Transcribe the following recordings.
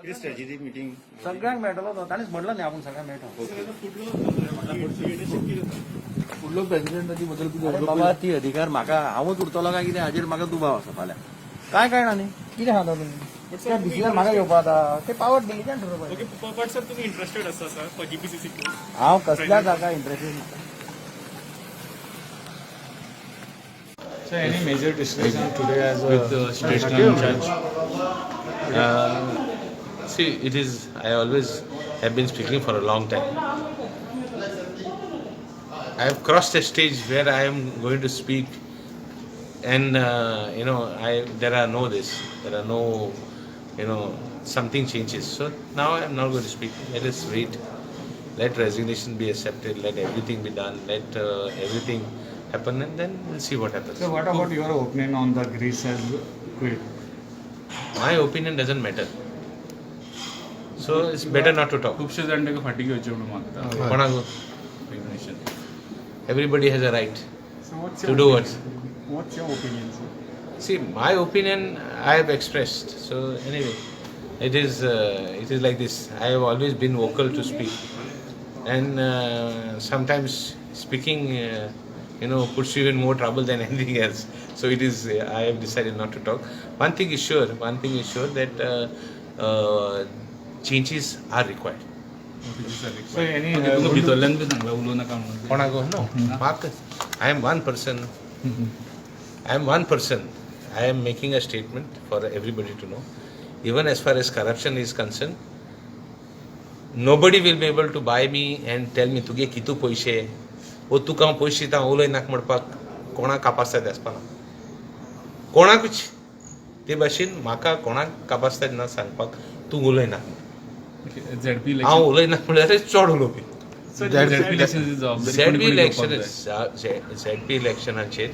किती strategy meeting सगळ्यांक मेळटलो तो ताणीच म्हणलं न्ही आपूण सगळ्यांक मेळटा फुडलो प्रेसिडेंटाची बद्दल कितें अरे बाबा ती अधिकार म्हाका हांवूच उरतलो काय कितें हाजेर म्हाका दुबाव आसा फाल्यां काय कळना न्ही कितें सांगता तुमी त्या डिसिजन म्हाका घेवपा जाता ते पावर डिलिजंट ठरवपाचें ओके बट सर तुम्ही इंटरेस्टेड आसा सर फॉर जीपीसीसी हांव कसल्या जागा इंटरेस्टेड नाका So any major discussion today as with the state judge? See, it is, I always have been speaking for a long time. I have crossed a stage where I am going to speak and, there are no, something changes. So now I am not going to speak. Let us wait. Let resignation be accepted. Let everything be done. Let everything happen and then we'll see what happens. So what about your opinion on the Greece has quit? My opinion doesn't matter. So it's better not to talk. खुबशे जाण ताका फाटी घेवचे म्हणून मागता कोणाक? Resignation. Everybody has a right So what's to your do opinion? What's your opinion, sir? See, my opinion I have expressed. So anyway, it is like this. I have always been vocal to speak, and sometimes speaking, puts you in more trouble than anything else. So it is. I have decided not to talk. One thing is sure that changes are required. So any भितरल्यान B Sangla उलोव नाका म्हणून कोणाक? No. Mark. I am one person. I am making a statement for everybody to know. Even as far as corruption is concerned, nobody will be able to buy me and tell me तुगे कितू पयशे वो तुका हांव पयशे दिता उलय नाका म्हणपाक कोणाक कापास्ताद आसपाना कोणाकूच ते भाशेन म्हाका कोणाक कापास्ताद ना सांगपाक तूं उलय नाका ZP हांव उलय नाका म्हणल्यार चड उलोवपी ZP इलेक्शन ZP इलेक्शनाचेर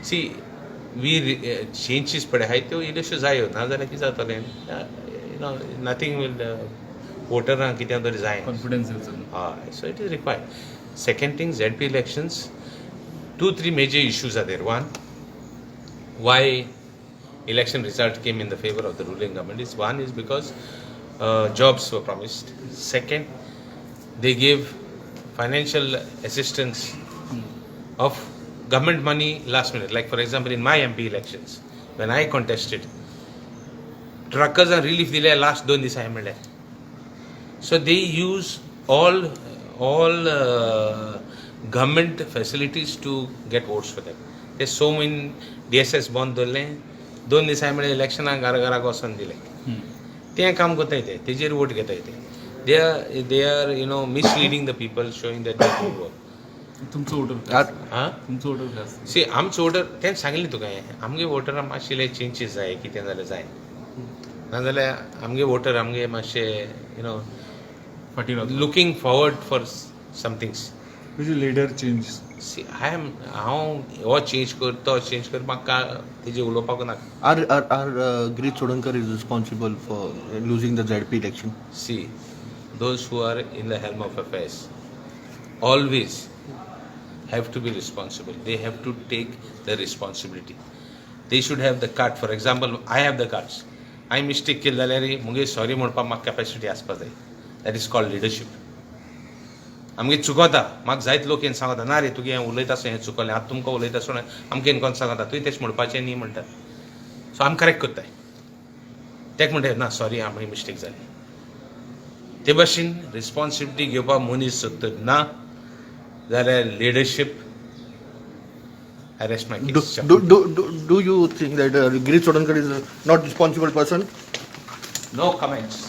सी चेंजीस पळय आहाय त्यो इल्ल्योश्यो जायो नाजाल्यार कितें जातलें नथींग वील वोटरांक कितें तरी जाय कॉन्फिडन्स हय so it is required second thing ZP elections 2-3 major issues are there. One, why election result came in the favor of the ruling government one is because jobs were promised. Second, they gave financial assistance of government money last minute. Like for example, in my MP elections, when I contested, truckers are relief dile last 2 disa MLA. So they use all government facilities to get votes for them. There's so many DSS bond dole 2 disa MLA electionाक घरा वचून दिले तें काम कोता येते तेजेर vote घेता येते they are misleading the people, showing that they do work. तुमचो वोटर हां तुमचो वोटर आसा सी आमचो वोटर तें सांगलें तुका आमगे वोटरां मातशें चेंजीस जाय कितें जाल्यार जाय नाजाल्यार आमगे वोटर आमगे मातशें फाटी रावता looking forward for some things which leader change सी हांव हो चेंज कर तो चेंज कर म्हाका तेजेर उलोवपाक नाका Are Greet Sodankar is responsible for losing the ZP election? See, those who are in the helm of affairs always have to be responsible. They have to take the responsibility. They should have the cut. For example, I have the cuts. I mistake केलें जाल्यार मुगे sorry म्हणपाक म्हाका capacity आसपा जाय. That is called leadership. आमगे चुकता म्हाका जायत लोक हें सांगता ना रे तुगे हें उलयता आसतना हें चुकलें आतां तुमकां उलयता आसतना आमकां कोण सांगता तुवें तेच म्हणपाचें न्ही म्हणटात सो आमी करेक्ट कोत्ताय तेका म्हणटा ना सॉरी आमची मिस्टेक जाली ते भाशेन रिस्पॉन्सिबिलिटी घेवपाक मनीस सोदत ना जाल्यार leadership I rest my case. Do you think that Greet Sodankar is not responsible person? No comments.